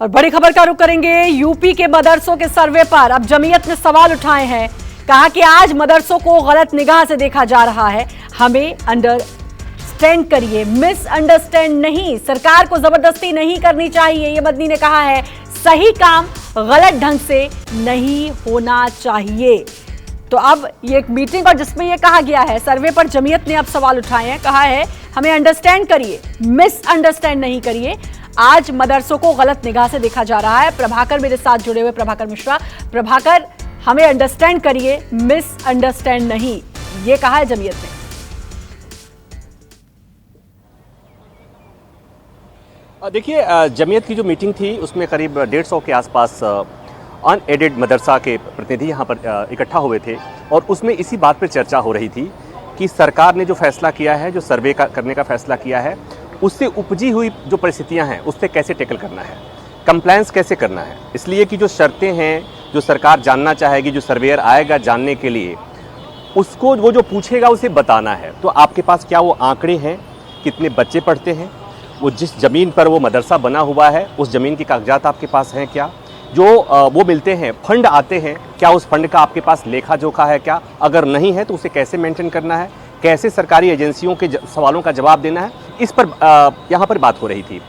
और बड़ी खबर का रुख करेंगे यूपी के मदरसों के सर्वे पर। अब जमीयत ने सवाल उठाए हैं, कहा कि आज मदरसों को गलत निगाह से देखा जा रहा है, हमें अंडरस्टैंड करिए, मिसअंडरस्टैंड नहीं, सरकार को जबरदस्ती नहीं करनी चाहिए। ये मदनी ने कहा है, सही काम गलत ढंग से नहीं होना चाहिए। तो अब ये एक मीटिंग और जिसमें ये कहा गया है, सर्वे पर जमीयत ने अब सवाल उठाए हैं, कहा है हमें अंडरस्टैंड करिए, मिसअंडरस्टैंड नहीं करिए। आज मदरसों को गलत निगाह से देखा जा रहा है। प्रभाकर मेरे साथ जुड़े हुए, प्रभाकर मिश्रा। प्रभाकर, हमें अंडरस्टैंड करिए, मिसअंडरस्टैंड नहीं, ये कहा है जमीयत ने। देखिए, जमीयत की जो मीटिंग थी उसमें करीब 150 के आसपास अनएडेड मदरसा के प्रतिनिधि यहाँ पर इकट्ठा हुए थे और उसमें इसी बात पर चर्चा हो रही थी कि सरकार ने जो फैसला किया है, जो सर्वे करने का फैसला किया है, उससे उपजी हुई जो परिस्थितियां हैं उससे कैसे टैकल करना है, कंप्लायंस कैसे करना है। इसलिए कि जो शर्तें हैं, जो सरकार जानना चाहेगी, जो सर्वेयर आएगा जानने के लिए, उसको वो जो पूछेगा उसे बताना है। तो आपके पास क्या वो आंकड़े हैं, कितने बच्चे पढ़ते हैं, वो जिस ज़मीन पर वो मदरसा बना हुआ है उस ज़मीन के कागजात आपके पास हैं क्या, जो वो मिलते हैं, फंड आते हैं, क्या उस फंड का आपके पास लेखा जोखा है क्या, अगर नहीं है तो उसे कैसे मेंटेन करना है, कैसे सरकारी एजेंसियों के सवालों का जवाब देना है, इस पर यहाँ पर बात हो रही थी।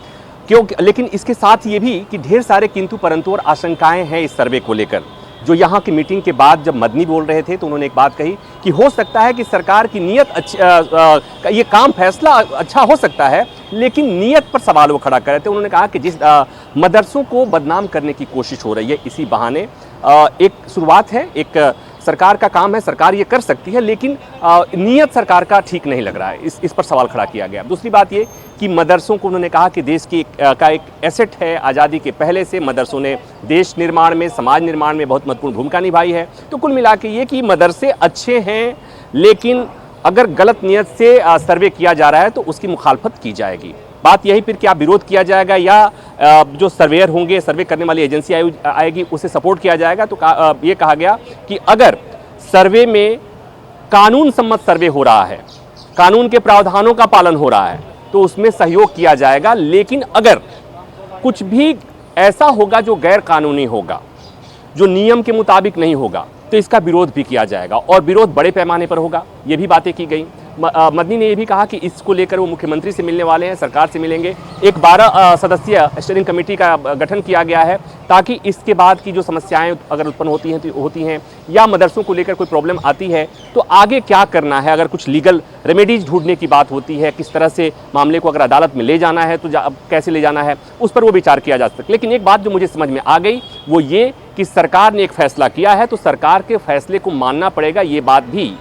क्योंकि लेकिन इसके साथ ये भी कि ढेर सारे किंतु परंतु और आशंकाएं हैं इस सर्वे को लेकर। जो यहाँ की मीटिंग के बाद जब मदनी बोल रहे थे तो उन्होंने एक बात कही कि हो सकता है कि सरकार की नीयत अच्छी, ये काम फैसला अच्छा हो सकता है, लेकिन नीयत पर सवाल वो खड़ा कर रहे थे। उन्होंने कहा कि जिस मदरसों को बदनाम करने की कोशिश हो रही है इसी बहाने, एक शुरुआत है, एक सरकार का काम है, सरकार ये कर सकती है, लेकिन नीयत सरकार का ठीक नहीं लग रहा है, इस पर सवाल खड़ा किया गया। दूसरी बात ये कि मदरसों को उन्होंने कहा कि देश की का एक एसेट है, आज़ादी के पहले से मदरसों ने देश निर्माण में, समाज निर्माण में बहुत महत्वपूर्ण भूमिका निभाई है। तो कुल मिला के ये कि मदरसे अच्छे हैं, लेकिन अगर गलत नीयत से सर्वे किया जा रहा है तो उसकी मुखालफत की जाएगी। बात यही फिर क्या विरोध किया जाएगा या जो सर्वेयर होंगे, सर्वे करने वाली एजेंसी आएगी, उसे सपोर्ट किया जाएगा। तो ये कहा गया कि अगर सर्वे में कानून सम्मत सर्वे हो रहा है, कानून के प्रावधानों का पालन हो रहा है, तो उसमें सहयोग किया जाएगा। लेकिन अगर कुछ भी ऐसा होगा जो गैर कानूनी होगा, जो नियम के मुताबिक नहीं होगा, तो इसका विरोध भी किया जाएगा और विरोध बड़े पैमाने पर होगा। ये भी बातें की गई। मदनी ने यह भी कहा कि इसको लेकर वो मुख्यमंत्री से मिलने वाले हैं, सरकार से मिलेंगे। एक 12 सदस्यीय स्टीयरिंग कमेटी का गठन किया गया है ताकि इसके बाद की जो समस्याएं अगर उत्पन्न होती हैं या मदरसों को लेकर कोई प्रॉब्लम आती है तो आगे क्या करना है। अगर कुछ लीगल रेमेडीज ढूंढने की बात होती है, किस तरह से मामले को अगर अदालत में ले जाना है तो कैसे ले जाना है, उस पर वो विचार किया जा सकता है। लेकिन एक बात जो मुझे समझ में आ गई वो ये कि सरकार ने एक फैसला किया है तो सरकार के फैसले को मानना पड़ेगा। ये बात भी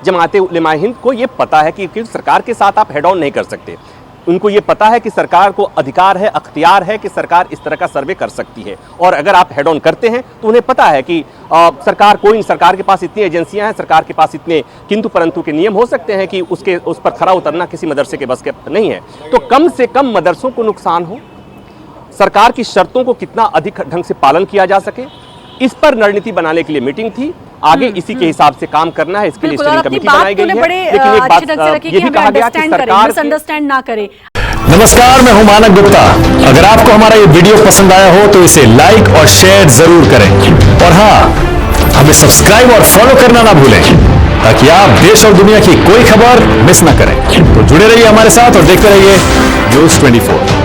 जमाते उलेमा हिंद को ये पता है कि सरकार के साथ आप हेड ऑन नहीं कर सकते। उनको ये पता है कि सरकार को अधिकार है, अख्तियार है कि सरकार इस तरह का सर्वे कर सकती है, और अगर आप हेड ऑन करते हैं तो उन्हें पता है कि सरकार के पास इतनी एजेंसियां हैं, सरकार के पास इतने किंतु परंतु के नियम हो सकते हैं कि उस पर खरा उतरना किसी मदरसे के बस के नहीं है। तो कम से कम मदरसों को नुकसान हो, सरकार की शर्तों को कितना अधिक ढंग से पालन किया जा सके, इस पर रणनीति बनाने के लिए मीटिंग थी। आगे इसी के हिसाब से काम करना है, इसके लिए स्टीयरिंग कमेटी बनाई गई है। लेकिन एक बात ये भी कहा गया कि सरकार मिसअंडरस्टैंड ना करे। नमस्कार, मैं हूं मानक गुप्ता। अगर आपको हमारा ये वीडियो पसंद आया हो तो इसे लाइक और शेयर जरूर करें, और हाँ, हमें सब्सक्राइब और फॉलो करना ना भूलें ताकि आप देश और दुनिया की कोई खबर मिस ना करें। तो जुड़े रहिए हमारे साथ और देखते रहिए News 24।